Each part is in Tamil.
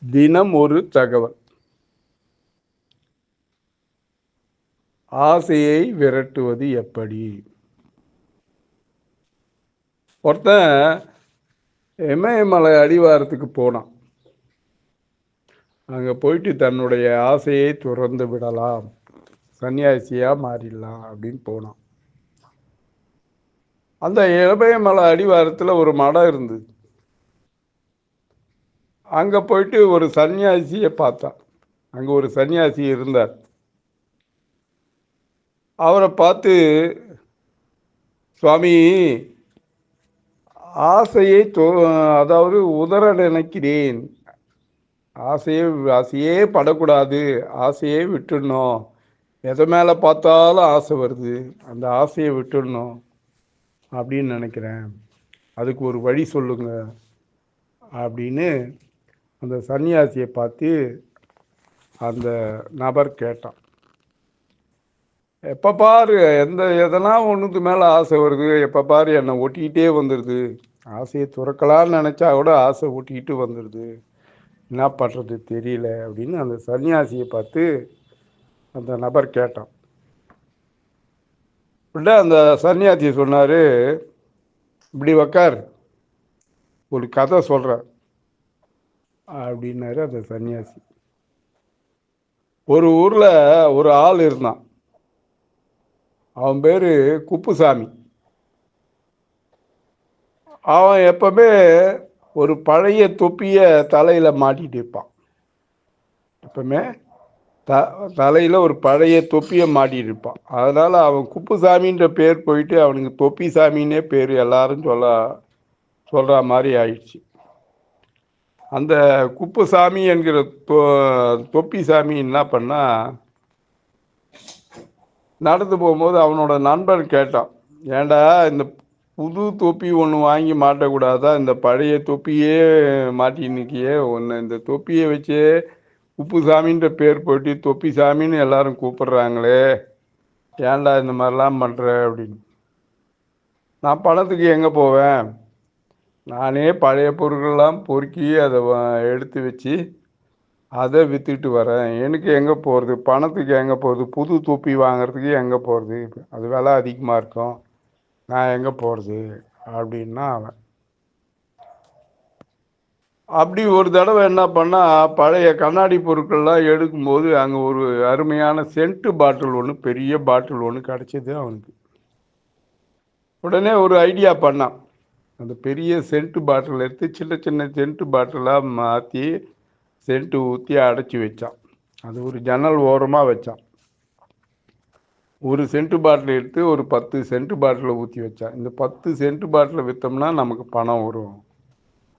தினம் ஒரு தகவல். ஆசையை விரட்டுவது எப்படி? ஒருத்தன் இமயமலை அடிவாரத்துக்கு போனான். அங்க போயிட்டு தன்னுடைய ஆசையை துறந்து விடலாம், சன்னியாசியா மாறிடலாம் அப்படின்னு போனான். அந்த இமயமலை அடிவாரத்தில் ஒரு மடம் இருந்தது. அங்க போயிட்டு ஒரு சன்னியாசியை பார்த்தான். அங்க ஒரு சன்னியாசி இருந்தார். அவரை பார்த்து, சுவாமி, ஆசையை அதாவது உதற நினைக்கிறேன், ஆசையே படக்கூடாது, ஆசையே விட்டுடணும், எதை மேலே பார்த்தாலும் ஆசை வருது, அந்த ஆசையை விட்டுடணும் அப்படின்னு நினைக்கிறேன், அதுக்கு ஒரு வழி சொல்லுங்க அப்படின்னு அந்த சன்னியாசியை பார்த்து அந்த நபர் கேட்டான். எப்போ பாரு எதெல்லாம் ஒன்றுக்கு மேலே ஆசை வருது, எப்போ பாரு என்னை ஒட்டிக்கிட்டே வந்துடுது, ஆசையை துறக்கலான்னு நினச்சா கூட ஆசை ஒட்டிக்கிட்டு வந்துடுது, என்ன பண்ணுறது தெரியல அப்படின்னு அந்த சன்னியாசியை பார்த்து அந்த நபர் கேட்டான். அந்த சன்னியாசி சொன்னார், இப்படி உக்கார், ஒரு கதை சொல்கிறேன் அப்படின்னாரு அந்த சன்னியாசி. ஒரு ஊரில் ஒரு ஆள் இருந்தான். அவன் பேர் குப்புசாமி. அவன் எப்பவுமே ஒரு பழைய தொப்பியை தலையில் மாட்டிகிட்டு இருப்பான். எப்பவுமே தலையில் ஒரு பழைய தொப்பியை மாட்டிகிட்டு இருப்பான். அதனால் அவன் குப்புசாமின்ற பேர் போயிட்டு அவனுக்கு தொப்பி சாமின்னே பேர் எல்லாரும் சொல்கிற மாதிரி ஆயிடுச்சு. அந்த குப்புசாமி என்கிற தொப்பி சாமி என்ன பண்ணா, நடந்து போகும்போது அவனோட நண்பன் கேட்டான், ஏண்டா இந்த புது தொப்பி ஒன்று வாங்கி மாட்டக்கூடாதா, இந்த பழைய தொப்பியே மாட்டி நிற்கியே, ஒன்று இந்த தொப்பியை வச்சே குப்புசாமின்ற பேர் போட்டு தொப்பி சாமின்னு எல்லாரும் கூப்பிடுறாங்களே, ஏண்டா இந்த மாதிரிலாம் பண்ணுற அப்படின்னு. நான் பணத்துக்கு எங்கே போவேன், நானே பழைய பொருட்கள்லாம் பொறுக்கி அதை எடுத்து வச்சு அதை விற்றுட்டு வரேன், எனக்கு எங்கே போகிறது, பணத்துக்கு எங்கே போகிறது, புது தொப்பி வாங்கிறதுக்கு எங்கே போகிறது, அது விலை அதிகமாக இருக்கும், நான் எங்கே போகிறது அப்படின்னா அவன். அப்படி ஒரு தடவை என்ன பண்ணால், பழைய கண்ணாடி பொருட்கள்லாம் எடுக்கும்போது அங்கே ஒரு அருமையான சென்ட்டு பாட்டில் ஒன்று, பெரிய பாட்டில் ஒன்று கிடச்சிது அவனுக்கு. உடனே ஒரு ஐடியா பண்ணான். அந்த பெரிய சென்ட்டு பாட்டில் எடுத்து சின்ன சின்ன சென்ட்டு பாட்டிலாக மாற்றி சென்ட்டு ஊற்றி அடைச்சி வச்சான். அது ஒரு ஜன்னல் ஓரமாக வச்சான். ஒரு சென்ட்டு பாட்டில் எடுத்து ஒரு 10 சென்ட்டு பாட்டிலை ஊற்றி வச்சான். இந்த 10 சென்ட்டு பாட்டிலை விற்றோம்னா நமக்கு பணம் வரும்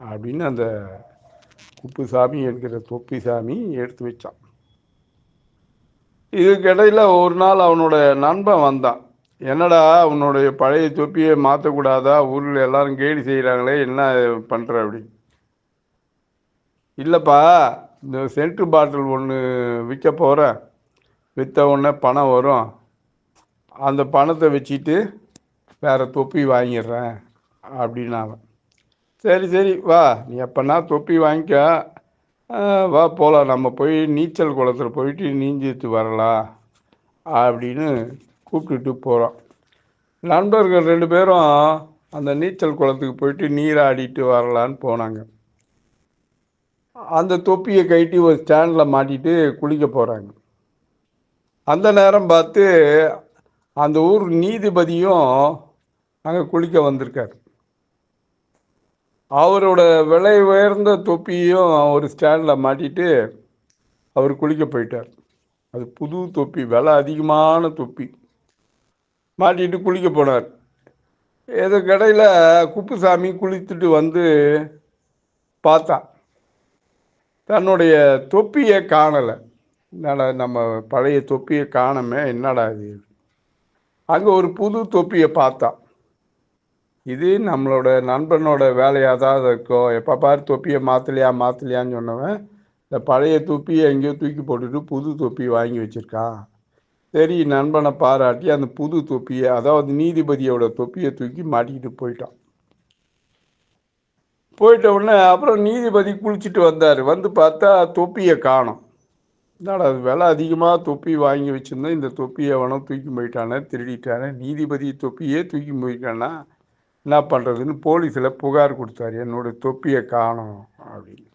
அப்படின்னு அந்த குப்புசாமி என்கிற தொப்பி சாமி எடுத்து வச்சான். இதுக்கிடையில் ஒரு நாள் அவனோட நண்பன் வந்தான். என்னடா உன்னுடைய பழைய தொப்பியை மாற்றக்கூடாதா, ஊரில் எல்லாரும் கேலி செய்கிறாங்களே, என்ன பண்ணுற அப்படின்னு. இல்லைப்பா, இந்த சென்ட்டு பாட்டில் ஒன்று விற்க போகிறேன், விற்ற உடனே பணம் வரும், அந்த பணத்தை வச்சுட்டு வேறு தொப்பி வாங்கிடுறேன் அப்படின்னாவன். சரி சரி வா, நீ எப்போனா தொப்பி வாங்கிக்க, வா போகலாம், நம்ம போய் நீச்சல் குளத்தில் போயிட்டு நீஞ்சிட்டு வரலாம் அப்படின்னு கூப்பிட்டுட்டு போகிறோம். நண்பர்கள் 2 பேரும் அந்த நீச்சல் குளத்துக்கு போயிட்டு நீராடிட்டு வரலான்னு போனாங்க. அந்த தொப்பியை கட்டி ஒரு ஸ்டாண்டில் மாட்டிட்டு குளிக்க போகிறாங்க. அந்த நேரம் பார்த்து அந்த ஊர் நீதிபதியும் அங்கே குளிக்க வந்திருக்கார். அவரோட விலை உயர்ந்த தொப்பியையும் ஒரு ஸ்டாண்டில் மாட்டிட்டு அவர் குளிக்க போயிட்டார். அது புது தொப்பி, விலை அதிகமான தொப்பி, மாட்டிட்டு குளிக்க போனார். ஏதோ கடையில் குப்புசாமி குளித்துட்டு வந்து பார்த்தா தன்னுடைய தொப்பியை காணலை. என்னடா நம்ம பழைய தொப்பியை காணமே, என்னடா இது. அங்கே ஒரு புது தொப்பியை பார்த்தா. இது நம்மளோட நண்பனோட வேலையாக தான் இருக்கும், எப்போ பாரு தொப்பியை மாற்றலையான்னு சொன்னவன் இந்த பழைய தொப்பியை எங்கேயோ தூக்கி போட்டுட்டு புது தொப்பி வாங்கி வச்சுருக்கான். சரி, நண்பனை பாராட்டி அந்த புது தொப்பியை, அதாவது நீதிபதியோட தொப்பியை தூக்கி மாட்டிக்கிட்டு போயிட்டான். போயிட்ட உடனே அப்புறம் நீதிபதி குளிச்சுட்டு வந்தார். வந்து பார்த்தா தொப்பியை காணோம். என்னடா அது விலை அதிகமாக தொப்பி வாங்கி வச்சுருந்தேன், இந்த தொப்பியை எவனோ தூக்கி போயிட்டானே, திருடிட்டானே, நீதிபதி தொப்பியே தூக்கி போயிட்டானா, என்ன பண்ணுறதுன்னு போலீஸில் புகார் கொடுத்தாரு, என்னோட தொப்பியை காணோம் அப்படின்னு.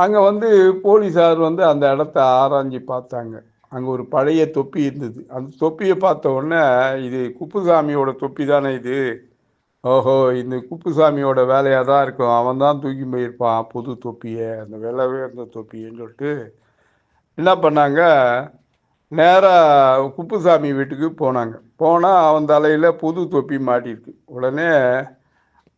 அங்கே வந்து போலீஸார் வந்து அந்த இடத்த ஆராய்ஞ்சு பார்த்தாங்க. அங்கே ஒரு பழைய தொப்பி இருந்தது. அந்த தொப்பியை பார்த்த உடனே, இது குப்புசாமியோட தொப்பி தானே இது, ஓஹோ இந்த குப்புசாமியோட வேலையாக தான் இருக்கும், அவன் தான் தூக்கி போயிருப்பான் புது தொப்பியை, அந்த விலை உயர்ந்த தொப்பின்னு சொல்லிட்டு என்ன பண்ணாங்க, நேராக குப்புசாமி வீட்டுக்கு போனாங்க. போனால் அவன் தலையில் புது தொப்பி மாட்டிருக்கு. உடனே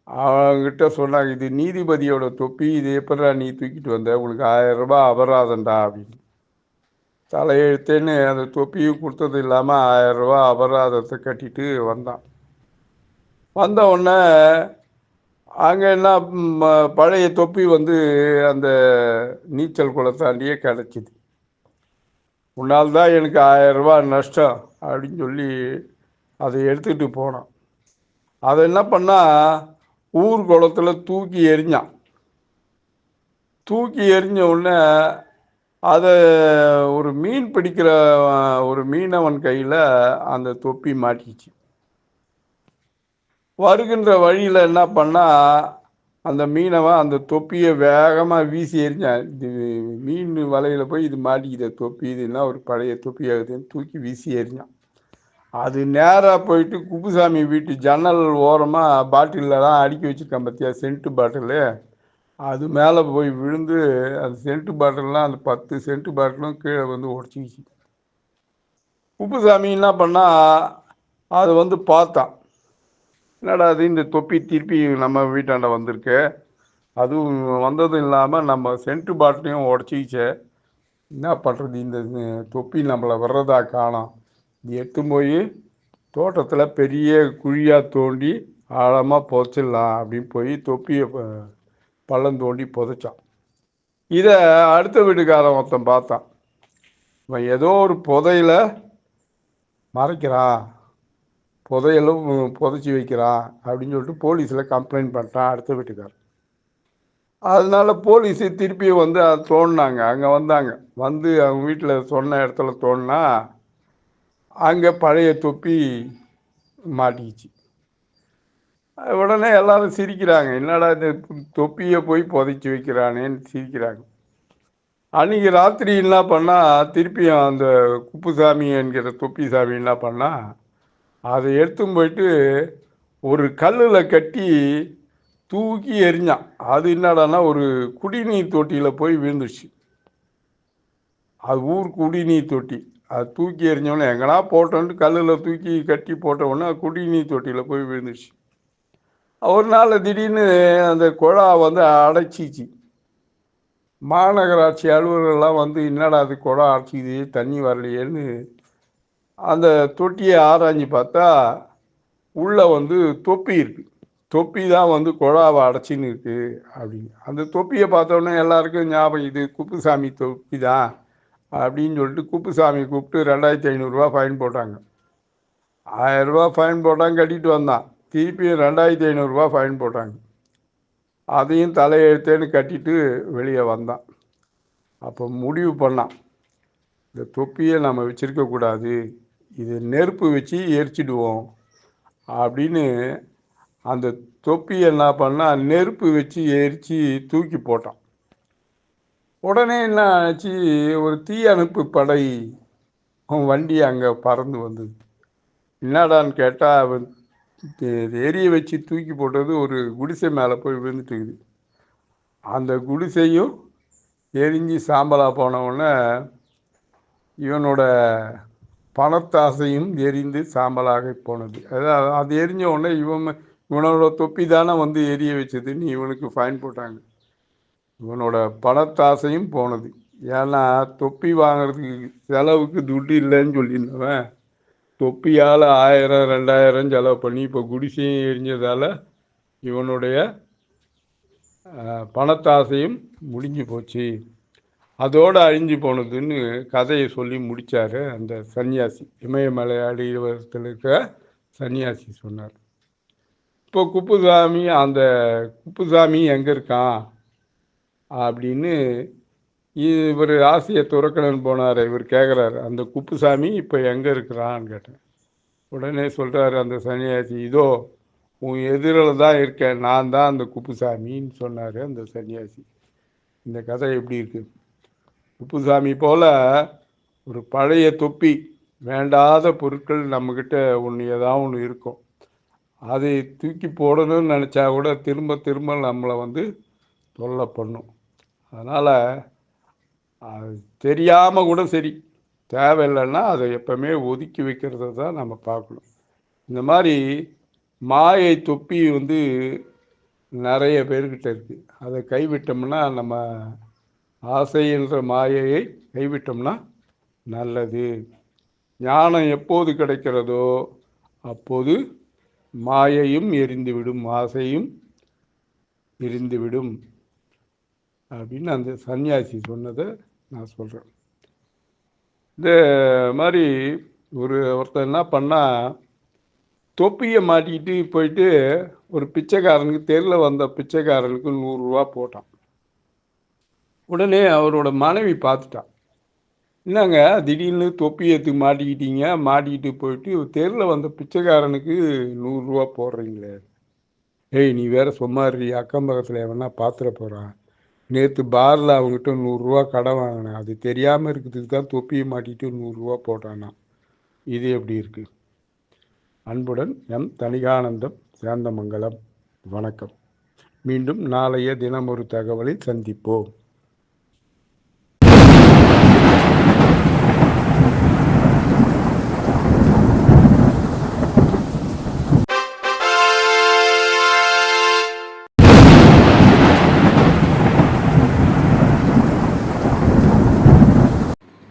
அவங்ககிட்ட சொன்னாங்க, இது நீதிபதியோட தொப்பி, இது எப்படா நீ தூக்கிட்டு வந்த, உனக்கு 1000 ரூபாய் அபராதம்டா அப்படின்னு. தலையெழுத்தேன்னு அந்த தொப்பியும் கொடுத்தது இல்லாமல் 1000 ரூபாய் அபராதத்தை கட்டிட்டு வந்தான். வந்த உடனே அங்கே என்ன பழைய தொப்பி வந்து அந்த நீச்சல் குளத்தாண்டியே கிடச்சிது. உன்னால் தான் எனக்கு 1000 ரூபாய் நஷ்டம் அப்படின்னு சொல்லி அதை எடுத்துகிட்டு போனான். அதை என்ன பண்ணால் ஊர் குளத்தில் தூக்கி எறிஞ்சான். தூக்கி எறிஞ்ச உடனே அதை ஒரு மீன் பிடிக்கிற ஒரு மீனவன் கையில் அந்த தொப்பி மாட்டிச்சு. வருகின்ற வழியில் என்ன பண்ணால் அந்த மீனவன் அந்த தொப்பியை வேகமாக வீசி எறிஞ்சான். இது மீன் வலையில் போய் இது மாட்டிக்கிற தொப்பி, இதுன்னா ஒரு பழைய தொப்பி ஆகுதுன்னு தூக்கி வீசி எறிஞ்சான். அது நேராக போயிட்டு குப்புசாமி வீட்டு ஜன்னல் ஓரமாக பாட்டிலெலாம் அடுக்கி வச்சுருக்கான் பார்த்தியா, சென்ட்டு பாட்டிலு, அது மேலே போய் விழுந்து அந்த சென்ட்டு பாட்டில்லாம் அந்த 10 சென்ட்டு பாட்டிலும் கீழே வந்து உடச்சிக்கிச்சு. குப்புசாமி என்ன பண்ணால் அதை வந்து பார்த்தான், என்னடா அது இந்த தொப்பி திருப்பி நம்ம வீட்டாண்ட வந்திருக்கு, அதுவும் வந்ததும் இல்லாமல் நம்ம சென்ட்டு பாட்டிலையும் உடச்சிக்கிச்சே, என்ன பண்ணுறது, இந்த தொப்பி நம்மளை வர்றதா காணோம், இது எடுத்து போய் தோட்டத்தில் பெரிய குழியாக தோண்டி ஆழமாக புதைச்சிடலாம் அப்படின்னு போய் தொப்பியை பள்ளம் தோண்டி புதைச்சான். இதை அடுத்த வீட்டுக்காரன் ஒருத்தன் பார்த்தான், இவன் ஏதோ ஒரு புதையில மறைக்கிறான், புதையலும் புதைச்சி வைக்கிறான் அப்படின்னு சொல்லிட்டு போலீஸில் கம்ப்ளைண்ட் பண்ணிட்டான் அடுத்த வீட்டுக்காரன். அதனால போலீஸு திருப்பி வந்து அதை தோண்டினாங்க. அங்கே வந்தாங்க, வந்து அவங்க வீட்டில் சொன்ன இடத்துல தோண்டினா அங்கே பழைய தொப்பி மாட்டிக்கிச்சு. உடனே எல்லாரும் சிரிக்கிறாங்க, என்னடா இந்த தொப்பியை போய் புதைச்சி வைக்கிறானேன்னு சிரிக்கிறாங்க. அன்றைக்கி ராத்திரி என்ன பண்ணால் திருப்பியும் அந்த குப்புசாமி என்கிற தொப்பி சாமி என்ன பண்ணால் அதை எடுத்துன்னு போயிட்டு ஒரு கல்லில் கட்டி தூக்கி எறிஞ்சான். அது என்னடான்னா ஒரு குடிநீர் தொட்டியில் போய் விழுந்துச்சு. அது ஊர் குடிநீர் தொட்டி. அது தூக்கி எறிஞ்சோடனே எங்கன்னா போட்டோன்ட்டு கல்லில் தூக்கி கட்டி போட்ட உடனே குடிநீர் தொட்டியில் போய் விழுந்துச்சு. ஒரு நாள் திடீர்னு அந்த குழா வந்து அடைச்சிச்சு. மாநகராட்சி அலுவலர்கள்லாம் வந்து என்னடா அது குழா அடைச்சிக்குது, தண்ணி வரலையேன்னு அந்த தொட்டியை ஆராய்ஞ்சு பார்த்தா உள்ளே வந்து தொப்பி இருக்குது. தொப்பி தான் வந்து குழாவை அடைச்சின்னு இருக்குது அப்படின்னு. அந்த தொப்பியை பார்த்தோன்னே எல்லாருக்கும் ஞாபகம், இது குப்புசாமி தொப்பி தான் அப்படின்னு சொல்லிட்டு குப்புசாமி கூப்பிட்டு 2500 ரூபா ஃபைன் போட்டாங்க. 1000 ரூபா ஃபைன் போட்டாங்க, கட்டிட்டு வந்தான். திருப்பியும் 2500 ரூபா ஃபைன் போட்டாங்க. அதையும் தலையெழுத்தேன்னு கட்டிட்டு வெளியே வந்தான். அப்போ முடிவு பண்ணான், இந்த தொப்பியை நம்ம வச்சிருக்கக்கூடாது, இது நெருப்பு வச்சு எரிச்சிடுவோம் அப்படின்னு. அந்த தொப்பியை என்ன பண்ணால் நெருப்பு வச்சு எரித்து தூக்கி போட்டான். உடனே என்ன ஆச்சு, ஒரு தீயணைப்பு படை வண்டி அங்கே பறந்து வந்தது. என்னடான்னு கேட்டால் அவன் எரிய வச்சு தூக்கி போட்டது ஒரு குடிசை மேலே போய் விழுந்துட்டுக்குது. அந்த குடிசையும் எரிஞ்சு சாம்பலாக போனவுடனே இவனோட பணத்தாசையும் எரிந்து சாம்பலாக போனது. அதாவது அது எரிஞ்ச உடனே இவனோட தொப்பி தானே வந்து எரிய வச்சதுன்னு இவனுக்கு ஃபைன் போட்டாங்க. இவனோட பணத்தாசையும் போனது. ஏன்னா தொப்பி வாங்கிறதுக்கு செலவுக்கு துட்டு இல்லைன்னு சொல்லியிருந்தவன் தொப்பியால் 1000 2000 செலவு பண்ணி இப்போ குடிசையும் எரிஞ்சதால் இவனுடைய பணத்தாசையும் முடிஞ்சு போச்சு, அதோடு அழிஞ்சு போனதுன்னு கதையை சொல்லி முடித்தார் அந்த சன்னியாசி. இமயமலை அடிவாரத்தில் இருக்க சன்னியாசி சொன்னார். இப்போ குப்புசாமி எங்கே இருக்கான் அப்படின்னு இவர் ஆசையை துறக்கணும்னு போனார். இவர் கேட்குறாரு, அந்த குப்புசாமி இப்போ எங்கே இருக்கிறான்னு கேட்டேன். உடனே சொல்கிறாரு அந்த சன்னியாசி, இதோ உன் எதிரில் தான் இருக்கேன், நான் தான் அந்த குப்புசாமின்னு சொன்னார் அந்த சன்னியாசி. இந்த கதை எப்படி இருக்குது? குப்புசாமி போல் ஒரு பழைய தொப்பி, வேண்டாத பொருட்கள் நம்மக்கிட்ட ஏதாவது ஒன்று இருக்கும். அதை தூக்கி போடணும்னு நினச்சா கூட திரும்ப திரும்ப நம்மளை தொல்லை பண்ணும். அதனால் அது தெரியாமல் கூட சரி, தேவையில்லைன்னா அதை எப்பவுமே ஒதுக்கி வைக்கிறத தான் நம்ம பார்க்கணும். இந்த மாதிரி மாயை தொப்பி நிறைய பேர்கிட்ட இருக்குது. அதை கைவிட்டோம்னா, நம்ம ஆசை என்ற மாயையை கைவிட்டோம்னா நல்லது. ஞானம் எப்போது கிடைக்கிறதோ அப்போது மாயையும் எரிந்துவிடும், ஆசையும் எரிந்துவிடும் அப்படின்னு அந்த சன்னியாசி சொன்னதை நான் சொல்கிறேன். இந்த மாதிரி ஒருத்தர் என்ன பண்ணால், தொப்பியை மாட்டிக்கிட்டு போயிட்டு ஒரு பிச்சைக்காரனுக்கு, தெருவில் வந்த பிச்சைக்காரனுக்கு 100 ரூபா போட்டான். உடனே அவரோட மனைவி பார்த்துட்டான், என்னங்க திடீர்னு தொப்பியத்துக்கு மாட்டிக்கிட்டீங்க, மாட்டிக்கிட்டு போயிட்டு தெருவில் வந்த பிச்சைக்காரனுக்கு 100 ரூபா போடுறீங்களே. ஏய், நீ வேற சும்மாரி, அக்கம் பக்கத்தில் எவனா பார்த்துட போகிறான். நேற்று பாரில் அவங்ககிட்ட 100 ரூபா கடன் வாங்கினேன், அது தெரியாமல் இருக்கிறதுக்கு தான் தொப்பியை மாட்டிட்டு 100 ரூபா போட்டானா. இது எப்படி இருக்கு? அன்புடன் எம் தணிகானந்தம், சேந்தமங்கலம். வணக்கம். மீண்டும் நாளைய தினம் ஒரு தகவலில் சந்திப்போம்.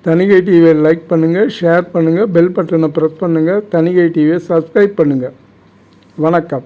தணிகை டிவியை லைக் பண்ணுங்கள், ஷேர் பண்ணுங்கள், பெல் பட்டனை ப்ரெஸ் பண்ணுங்கள். தணிகை டிவியை சப்ஸ்கிரைப் பண்ணுங்கள். வணக்கம்.